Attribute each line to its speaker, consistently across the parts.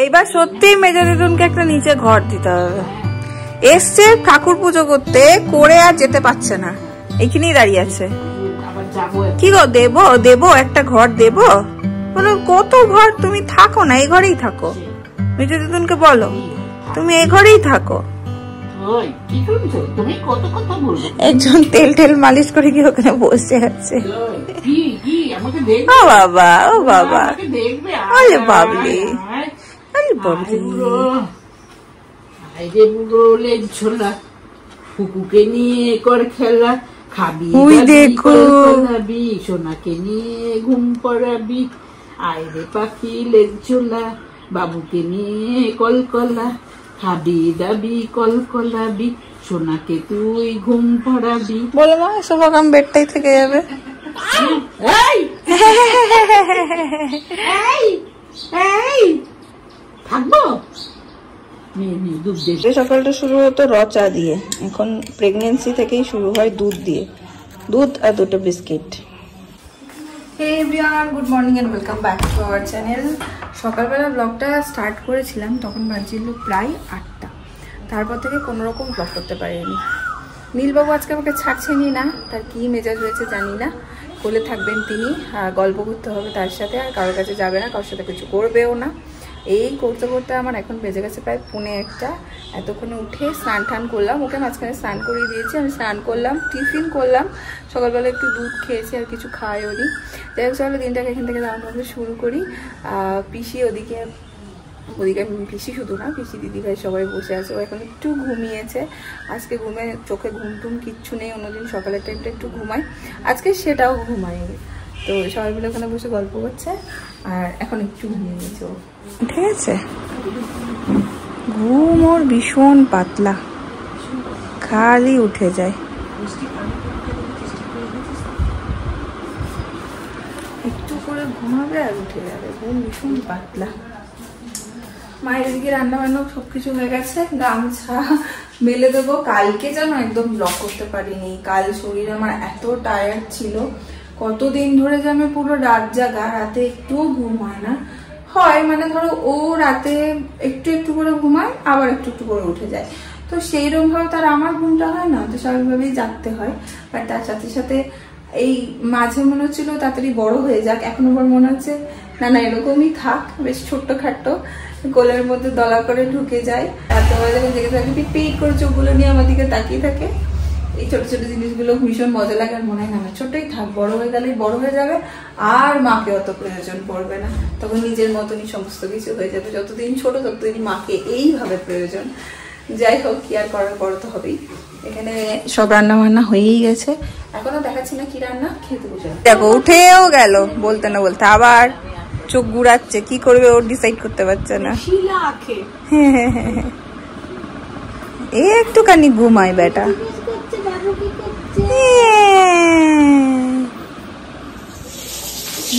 Speaker 1: এইবার সত্যি মেজরিটনকে একটা নিচে ঘর দিতে হবে। এসছে ঠাকুর পুজো করতে, করে আর যেতে পারছে না, এইখানেই দাঁড়িয়ে আছে। কি গো, দেবো দেবো একটা ঘর দেবো? বলো কত ঘর, তুমি থাকো না, এই ঘরেই থাকো। মেজরিটনকে বলো তুমি এই ঘরেই থাকো। একজন তেল টেল মালিশ করে কি ওখানে বসে আছে। ও বাবা, ও বাবা, আরে বাবলি, আরে বাবলি,
Speaker 2: ফুকুকে নিয়ে কর খেলা, খাবি দেখো সোনাকে নিয়ে ঘুম পড়াবি, আইরে পাখি লেজ ঝোলা, বাবুকে নিয়ে কলকলা, খাবি দাবি কলকলাবি, সোনাকে তুই ঘুম পড়াবি।
Speaker 1: বলো মা, সব কাম বেডটাই থেকে যাবে।
Speaker 2: থাকবো।
Speaker 1: সকালটা শুরু হতো র চা দিয়ে, এখন প্রেগনেন্সি থেকেই শুরু হয় দুধ দিয়ে, দুধ আর দুটো biscuit. Hey everyone, good morning and welcome back to our channel. সকালবেলা ব্লগটা স্টার্ট করেছিলাম, তখন বাজছিল প্রায় 8টা। তারপর থেকে কোনো রকম ব্লগ করতে পারিনি। নীলবাবু আজকে আমাকে ছাড়ছেনি না, তার কি মেজাজ হয়েছে জানি না। কোলে থাকবেন তিনি, গল্প করতে হবে তার সাথে, আর কারোর কাছে যাবে না, কারোর সাথে কিছু করবেও না। এই করতে করতে আমার এখন বেজে গেছে প্রায় 1:45। এতক্ষণে উঠে স্নান টান করলাম, ওকে মাঝখানে স্নান করিয়ে দিয়েছি, আমি স্নান করলাম, টিফিন করলাম, সকালবেলা একটু দুধ খেয়েছি, আর কিছু খাওয়াইও নি। যাই হোক চলো দিনটাকে এখান থেকে দারুণভাবে শুরু করি। পিসি ওদিকে পিসি শুধু না, পিসি দিদিভাই সবাই বসে আছে। ও এখন একটু ঘুমিয়েছে, আজকে ঘুমে চোখে ঘুম টুম কিচ্ছু নেই। অন্যদিন সকালের টাইমটা একটু ঘুমাই, আজকে সেটাও ঘুমায়নি। তো সবাই মিলে ওখানে বসে গল্প করছে, আর এখন একটু ঘুমিয়ে গেছে। ও ঠিক আছে, ঘুম ওর ভীষণ পাতলা, খালি উঠে যায়। একটু করে ঘুমাবে আর উঠে যাবে, ঘুম ভীষণ পাতলা। মায়ের দিকে রান্না বান্না সবকিছু হয়ে গেছে, গামছা মেলে দেবো। কালকে যেন একদম ব্লগ করতে পারিনি, কাল শরীর আমার এত টায়ার্ড ছিল। কতদিন ধরে যে আমি পুরো রাত জাগা, রাতে একটুও ঘুম হয় না। হয় মানে ধরো ও রাতে একটু একটু করে ঘুমায়, আবার একটু একটু করে উঠে যায়, তো সেইরকম ভাবে তার আমার ঘুমটা হয় না, তো স্বাভাবিকভাবেই জাগতে হয়। বাট তার সাথে সাথে এই মাঝে মনে হচ্ছিল তাড়াতাড়ি বড় হয়ে যাক, এখন আবার মনে হচ্ছে না না এরকমই থাক, বেশ ছোট্ট খাট্টো, কোলের মধ্যে দলা করে ঢুকে যায়। তারপরে যখন জেগে থাকে পিট করে চোখগুলো নিয়ে আমার দিকে তাকিয়ে থাকে। এই ছোট ছোট জিনিসগুলো ভীষণ মজা লাগে, আর মনে হয় না ছোটই থাক, বড় হয়ে গেলেই বড় হয়ে যাবে, আর মাকে অত প্রয়োজন পড়বে না, তখন নিজের মতনই সমস্ত কিছু হয়ে যাবে। যতদিন ছোট ততদিন মাকে এইভাবে প্রয়োজন। যাই হোক, কি আর করার, বড় তো হবেই। এখানে সব রান্না বান্না হয়েই গেছে, এখনো দেখাচ্ছি না কি রান্না, খেতে বসে দেখো। উঠেও গেল বলতে না বলতে, আবার চোখ ঘুরাচ্ছে, কি করবে ওর ডিসাইড করতে পারছে না। একটুখানি ঘুমায় বেটা।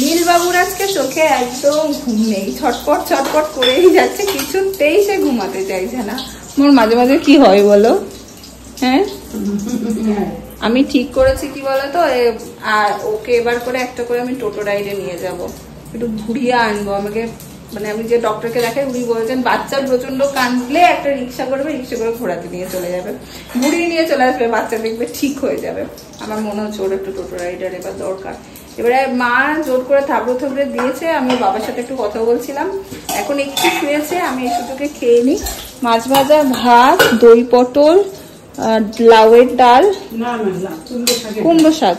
Speaker 1: নীলবাবুর আজকে চোখে একদম ঘুম নেই, ছটপট ছটপট করেই যাচ্ছে, কিছুতেই সে ঘুমাতে চাইছে না। মোর মাঝে মাঝে কি হয় বলো? হ্যাঁ, আমি ঠিক করেছি কি বলতো, ওকে এবার করে একটা করে আমি টোটো রাইডে নিয়ে যাব, একটু ঘুরিয়ে আনবো। আমাকে মানে আমি যে ডক্টরকে দেখাই উনি বলেছেন বাচ্চার প্রচন্ড কাঁদলে একটা রিক্সা করবে, রিক্সা করে ঘোরাতে নিয়ে চলে যাবে, ঘুরিয়ে নিয়ে চলে আসবে, বাচ্চা দেখবে ঠিক হয়ে যাবে। আমার মনে হচ্ছে ওর একটু টোটো রাইডার এবার দরকার। এবারে মা জোর করে থাবড়ে থাবড়ে দিয়েছে, আমি বাবার সাথে একটু কথা বলছিলাম, এখন একটু শুয়েছে, আমি এই সুযোগে খেয়ে নিই। মাছ ভাজা, ভাত, দই পটল, লাউয়ের ডাল, কুমড়ো শাক,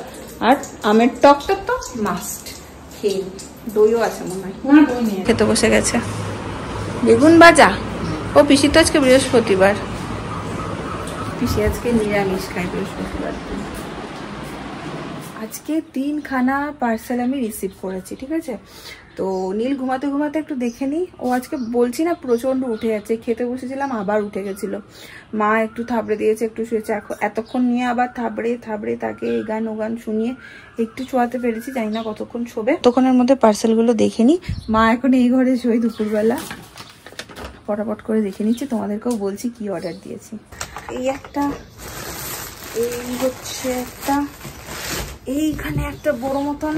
Speaker 1: আর আমের টকটা তো মাস্ট খেয়ে, দইও আছে মনে হয়। খেতে বসে গেছে, বেগুন ভাজা। ও পিসি তো আজকে বৃহস্পতিবার, পিসি আজকে নিরামিষ খায় বৃহস্পতিবার। আজকে 3খানা পার্সেল আমি রিসিভ করেছি, ঠিক আছে। তো নীল ঘুমাতে ঘুমাতে একটু দেখে নিই, ও আজকে বলছি না প্রচন্ড উঠে যাচ্ছে, খেতে বসেছিলাম আবার উঠে গেছিল। মা একটু থাবড়ে দিয়েছে, একটু শুয়েছে, এতক্ষণ নিয়ে আবার থাবড়ে থাবড়ে তাকে এই গান ও গান শুনিয়ে একটু শোয়াতে পেরেছি, জানি না কতক্ষণ শোবে। ততক্ষণের মধ্যে পার্সেলগুলো দেখে নিই। মা এখন এই ঘরে শোয় দুপুরবেলা, ফটাফট করে দেখে নিচ্ছি, তোমাদেরকেও বলছি কি অর্ডার দিয়েছি। এই একটা, এই হচ্ছে একটা, এইখানে একটা বড় মতন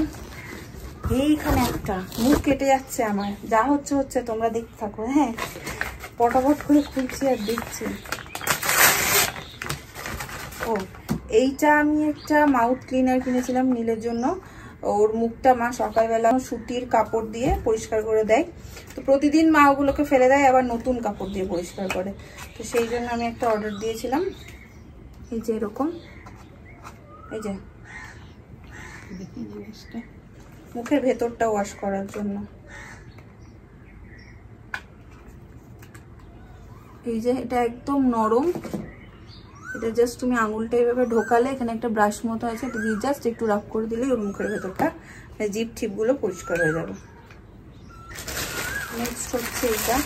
Speaker 1: এইখানে একটা মুখ কেটে যাচ্ছে আমার, যা হচ্ছে হচ্ছে, তোমরা দেখতে থাকো। হ্যাঁ, পটাপট করে খুলছি আর দেখছি। ও, এইটা আমি একটা মাউথ ক্লিনার কিনেছিলাম নীলের জন্য। ওর মুখটা মা সকালবেলা সুতির কাপড় দিয়ে পরিষ্কার করে দেয়, তো প্রতিদিন মা ওগুলোকে ফেলে দেয়, আবার নতুন কাপড় দিয়ে পরিষ্কার করে। তো সেই জন্য আমি একটা অর্ডার দিয়েছিলাম। এই যে এরকম, এই যে মুখের ভেতরটা ওয়াশ করার জন্য। এই যে এটা একদম নরম, এটা জাস্ট তুমি আঙুলটা এইভাবে ঢোকালে এখানে একটা ব্রাশ মতো আছে, এটা দিয়ে জাস্ট একটু রাব করে দিলেই ওর মুখের ভেতরটা জিভ ঠিপগুলো পরিষ্কার হয়ে যাবে। নেক্সট হচ্ছে এটা,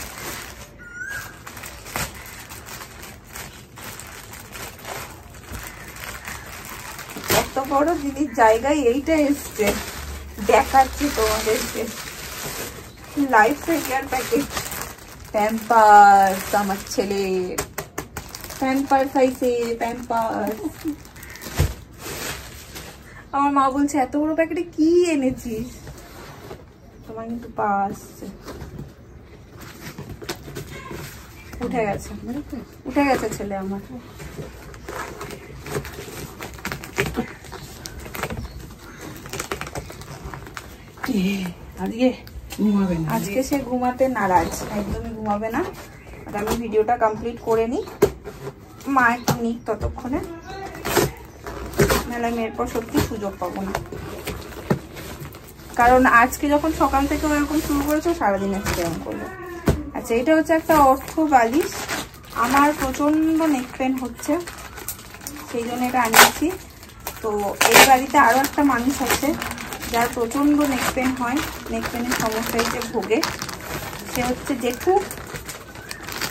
Speaker 1: কত বড় জিনিস জায়গায় এইটা এসছে, দেখাচ্ছি তোমাদেরকে। লাইফ সেভিয়ার প্যাকেট, প্যাম্পার্স আমার ছেলে, প্যাম্পার্স আইছে, প্যাম্পার্স। আমার মা বলছে এত বড় প্যাকেটে কি এনেছিস, তোমার কিন্তু পা আসছে। উঠে গেছে, উঠে গেছে ছেলে আমার। আজকে সে ঘুমাতে নারাজ, একদমই ঘুমাবে না। আর আমি ভিডিওটা কমপ্লিট করে নিই, মা একটু নিক ততক্ষণে, নাহলে আমি এরপর সত্যি সুযোগ পাবো না। কারণ আজকে যখন সকাল থেকে এরকম শুরু করেছো, সারাদিন আজকে এরকম করবো। আচ্ছা, এটা হচ্ছে একটা অর্থ বালিশ। আমার প্রচন্ড নেক পেন হচ্ছে, সেই জন্য এটা আনিয়েছি। তো এই বাড়িতে আরো একটা মানুষ আছে যার প্রচন্ড নেক পেন হয়, নেক পেনের সমস্যায় যে ভোগে, সে হচ্ছে জেঠু।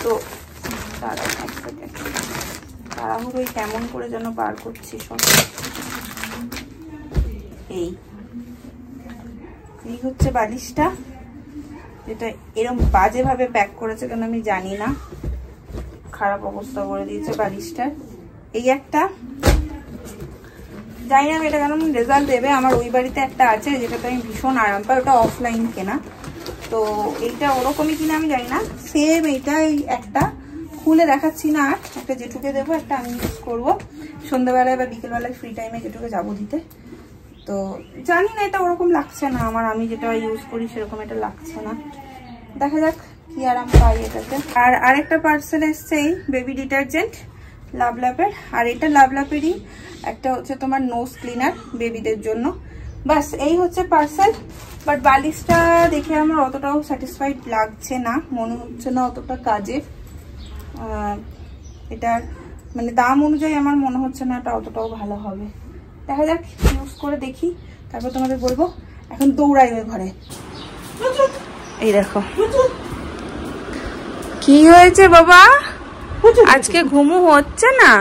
Speaker 1: তো তাড়াহুড়োই কেমন করে যেন বার করছি সব। এই হচ্ছে বালিশটা, যেটা এরকম বাজে ভাবে প্যাক করেছে কেন আমি জানি না, খারাপ অবস্থা করে দিয়েছে বালিশটার। এই একটা, জানি না এটা কেন রেজাল্ট দেবে। আমার ওই বাড়িতে একটা আছে যেটাতে আমি ভীষণ আরাম পাই, ওটা অফলাইন কেনা। তো এইটা ওরকমই কিনা আমি জানি না, সেম এইটাই একটা, খুলে দেখাচ্ছি না। আর একটা জেঠুকে দেবো, একটা আমি ইউজ করবো সন্ধ্যাবেলায় বা বিকেলবেলায় ফ্রি টাইমে জেঠুকে যাবো দিতে। তো জানি না এটা ওরকম লাগছে না আমার, আমি যেটা ইউজ করি সেরকম এটা লাগছে না। দেখা যাক কি আরাম পাই এটাতে। আর আরেকটা পার্সেল এসছে, এই বেবি ডিটারজেন্ট লাভলাভের। আর এটা লাভলাভেরই একটা হচ্ছে তোমার নোজ ক্লিনার বেবিদের জন্য। বাস এই হচ্ছে পার্সেল। বাট বালিশটা দেখে আমার অতটাও স্যাটিসফাইড লাগছে না, মনে হচ্ছে না অতটা কাজের। এটার মানে দাম অনুযায়ী আমার মনে হচ্ছে না এটা অতটাও ভালো হবে। দেখা যাক, ইউজ করে দেখি, তারপর তোমাদের বলবো। এখন দৌড়াই ওই ঘরে। এই দেখো কি হয়েছে বাবা, আজকে ঘুমু হচ্ছে না?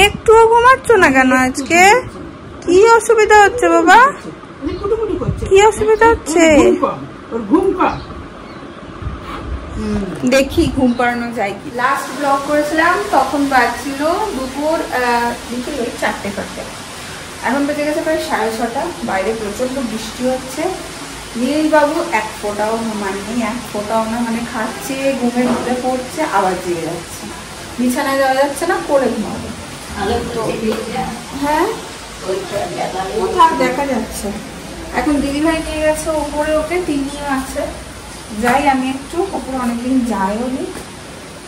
Speaker 1: একটুও ঘুমাচ্ছ না কেন আজকে? কি অসুবিধা হচ্ছে বাবা, কি অসুবিধা হচ্ছে? দেখি ঘুম পাড়ানো যায় কি। লাস্ট ব্লগ করেছিলাম তখন বাজছিল দুপুর 4:30। এখন বেজে গেছে প্রায় 6:30। বাইরে প্রচন্ড বৃষ্টি হচ্ছে। নীল বাবু এক ফোঁটাও ঘুমাননি, এক ফোঁটাও না, মানে খাচ্ছে, ঘুমে ঘুরে পড়ছে, আবার জেগে যাচ্ছে। বিছানায় যাওয়া যাচ্ছে না, করে ঘুমাবে। হ্যাঁ দেখা যাচ্ছে। এখন দিদিভাই নিয়ে গেছে উপরে, ওকে তিনিও আছে। যাই আমি একটু ওপরে, অনেকদিন যাইও নি,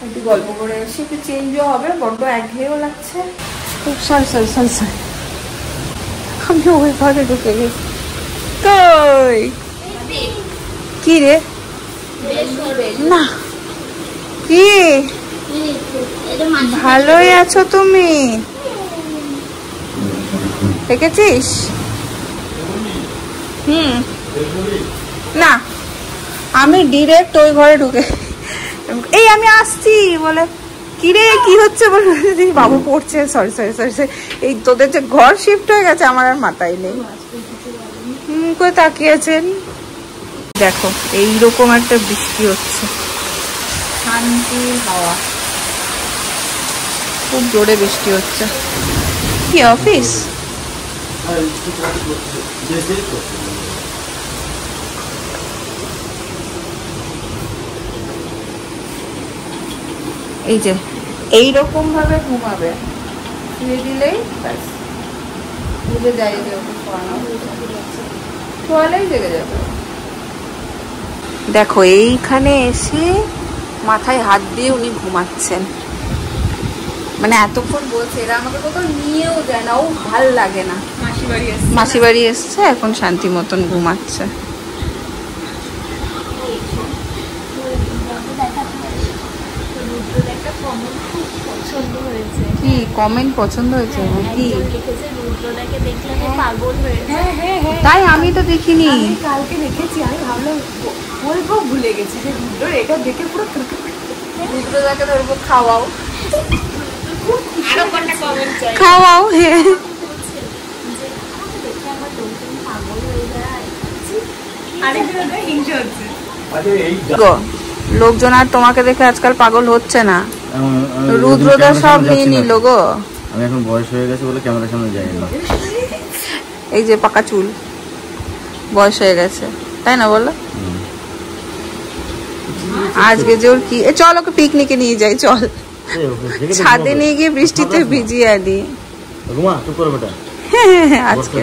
Speaker 1: একটু গল্প করে এসে একটু চেঞ্জও হবে, বড্ড একঘেয়েও লাগছে। সরি আমি ওই ঘরে ঢুকে গেছি। কই কি রে? না কি ভালোই আছো তুমি? দেখেছিস? না আমি ডিরেক্ট ওই ঘরে ঢুকে, এই আমি আসছি বলে, কিরে কি হচ্ছে বলে বাবু পড়ছে। সরি এই তোদের যে ঘর শিফট হয়ে গেছে আমার আর মাথায় নেই। করে তাকিয়েছেন, দেখো এইরকম একটা বৃষ্টি হচ্ছে, শান্তির হাওয়া, খুব জোরে বৃষ্টি হচ্ছে। কি অফিস? এই যে এইরকম ভাবে ঘুমাবে, শুয়ে দিলেই ব্যাস বুঝে যায় যে ওকে শোয়ালেই জেগে যাবে। দেখো এইখানে এসে মাথায় হাত দিয়ে উনি ঘুমাচ্ছেন, মানে এতক্ষণ বলছে এরা আমাকে কোথাও নিয়েও যায় না, ও ভাল লাগে না, মাসি বাড়ি এসছে এখন শান্তি মতন ঘুমাচ্ছে। কি কমেন্ট পছন্দ হয়েছে কি? তাই আমি তো দেখিনি,
Speaker 3: কালকে দেখেছি, আমি ভাবলাম বলবো, ভুলে গেছি যে রুদ্র এটা দেখে পুরো
Speaker 1: রুদ্রদাকে ধরবো, খাওয়াও
Speaker 3: খাওয়াও।
Speaker 1: লোকজন আর তোমাকে দেখে আজকাল পাগল হচ্ছে না, রুদ্রদা সব নিয়ে নিল গো।
Speaker 4: আমি এখন বয়স হয়ে গেছে বলে ক্যামেরার সামনে যাই না।
Speaker 1: এই যে পাকা চুল, বয়স হয়ে গেছে, তাই না বলো? আজকে যে ওর কি, চল ওকে পিকনিকে নিয়ে যাই, চল ছাদে নিয়ে গিয়ে বৃষ্টিতে ভিজিয়ে আনি। আজকে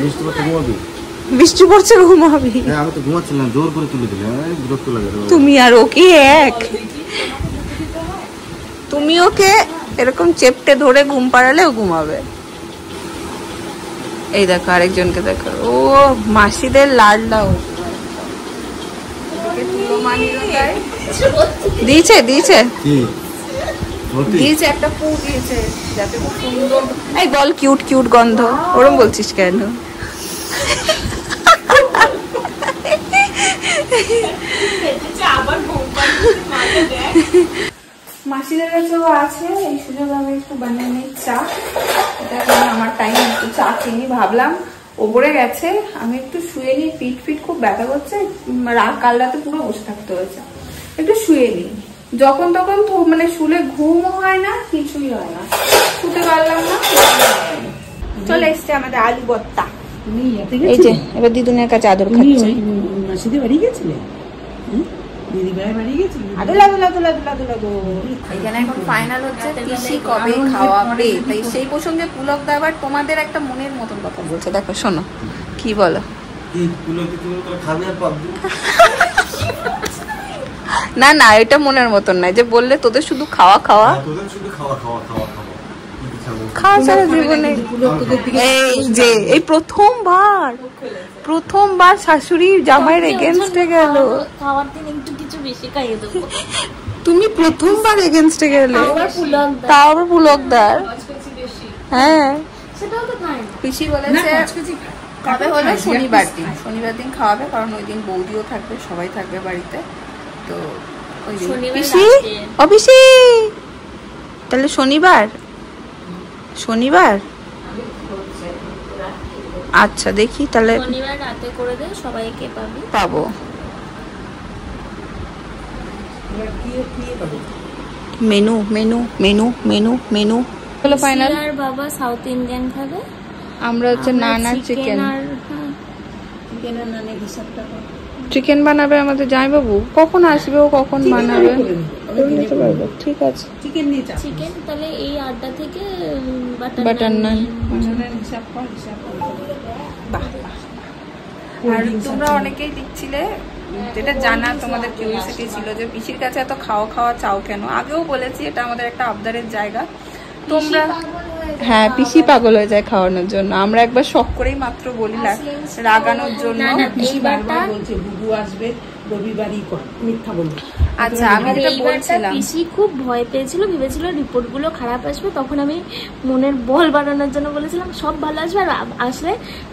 Speaker 1: বৃষ্টি পড়ছে, ঘুমাবি?
Speaker 4: আমি তো ঘুমাচ্ছিলাম, জোর করে তুলে দিলে, বিরক্ত লাগে।
Speaker 1: তুমি আর ওকে এক, তুমি ওকে এরকম চেপটে ধরে ঘুম পাড়ালেও ঘুমাবে। এই দেখো আরেকজনকে দেখো, ও মাসিদের লাডলাও দিয়েছে দিয়েছে দিয়েছে একটা পু দিয়েছে যাতে খুব সুন্দর। এই বল কিউট কিউট গন্ধ, ওরম বলছিস কেন? মাসিদের কাছেও আছে, এই সুযোগ আমি একটু বানিয়ে নিই চা। এটা আমার টাইম, একটু চা চিনি, ভাবলাম ওপরে গেছে আমি একটু শুয়ে নিই, পিঠ ফিট খুব ব্যথা করছে, কাল রাতে পুরো বসে থাকতে হয়েছে, একটু শুয়ে নিই। যখন তখন মানে শুলে ঘুমও হয় না, কিছুই হয় না, শুতে পারলাম না। চলে এসছে আমাদের আলু ভর্তা। এই যে এবার দিদুনের কাছে আদর খাচ্ছে।
Speaker 2: মাসিদের বাড়ি গেছিলে? দিদিভাই বাড়ি গেছিলে?
Speaker 1: এখানে এখন ফাইনাল হচ্ছে পিসি কবে খাওয়াবে, তাই সেই প্রসঙ্গে পুলক দা আবার তোমাদের একটা মনের মতন কথা বলছে, দেখো শোনো কি বলো। না না এটা মনের মতন নাই, যে বললে তোদের শুধু খাওয়া খাওয়া খাওয়া ছাড়া জীবনে। এই যে এই প্রথমবার শাশুড়ি জামাইয়ের এগেনস্টে গেল,
Speaker 3: খাওয়ার দিন একটু কিছু বেশি খাইয়ে দেবো।
Speaker 1: তুমি প্রথমবার এগেনস্টে গেলে, তাও আবার পুলকদার। হ্যাঁ
Speaker 3: সেটাও তো খাই।
Speaker 1: পিসি বলেছে কবে হলো শনিবার দিন খাওয়াবে, কারণ ওই দিন বৌদিও থাকবে, সবাই থাকবে বাড়িতে, তো ওই দিন পিসি অপিসি তাহলে শনিবার আচ্ছা দেখি তাহলে
Speaker 3: শনিবার রাতে করে দে, সবাইকে
Speaker 1: পাবো। Menu menu menu menu menu হলো ফাইনাল।
Speaker 3: আর বাবা সাউথ ইন্ডিয়ান খাবে,
Speaker 1: আমরা হচ্ছে নান আর চিকেন। চিকেন বানাবে আমাদের জামাইবাবু, কখন আসবে ও কখন বানাবে ঠিক আছে।
Speaker 3: চিকেন তাহলে এই আড্ডা থেকে
Speaker 1: বাটার নান। আর তোমরা অনেকেই দেখছিলে, যেটা জানা তোমাদের কিউরিওসিটি ছিল যে পিসির কাছে এত খাওয়া চাও কেন। আগেও বলেছি এটা আমাদের একটা আবদারের জায়গা। তোমরা হ্যাঁ পিসি পাগল হয়ে যায় খাওয়ানোর জন্য, আমরা একবার শখ করেই মাত্র বলি রাগানোর জন্য।
Speaker 2: বুবু আসবে রবিবারই কর, মিথ্যা বলি।
Speaker 1: আচ্ছা আমি যেটা বলছিলাম,
Speaker 3: পিসি খুব ভয় পেয়েছিল, ভেবেছিল রিপোর্ট গুলো খারাপ আসবে, তখন আমি মনের বল বাড়ানোর জন্য বলেছিলাম সব ভালো আসবে, আর আসলে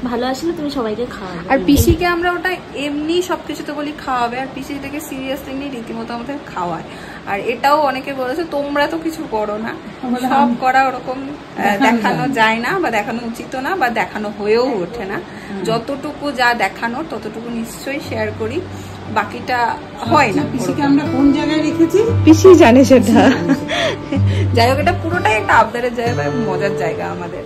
Speaker 3: ভালো আসলে তুমি সবাইকে খাওয়াবে।
Speaker 1: আর পিসিকে আমরা ওটা এমনি সবকিছুতে বলি খাওয়াবে, আর পিসি থেকে সিরিয়াসলি নিয়ে রীতিমতো আমাদের খাওয়ায়। আর এটাও অনেকে বলেছে তোমরা তো কিছু করো না, সব করা ওরকম দেখানো যায় না, বা দেখানো উচিত না, বা দেখানো হয়েও ওঠে না। যতটুকু যা দেখানোর ততটুকু নিশ্চয়ই শেয়ার করি, বাকিটা হয় না।
Speaker 2: পিসিকে আমরা কোন জায়গায় রেখেছি
Speaker 1: পিসি জানে সেটা। যাই হোক এটা পুরোটাই একটা আবদারের জায়গা, মজার জায়গা আমাদের।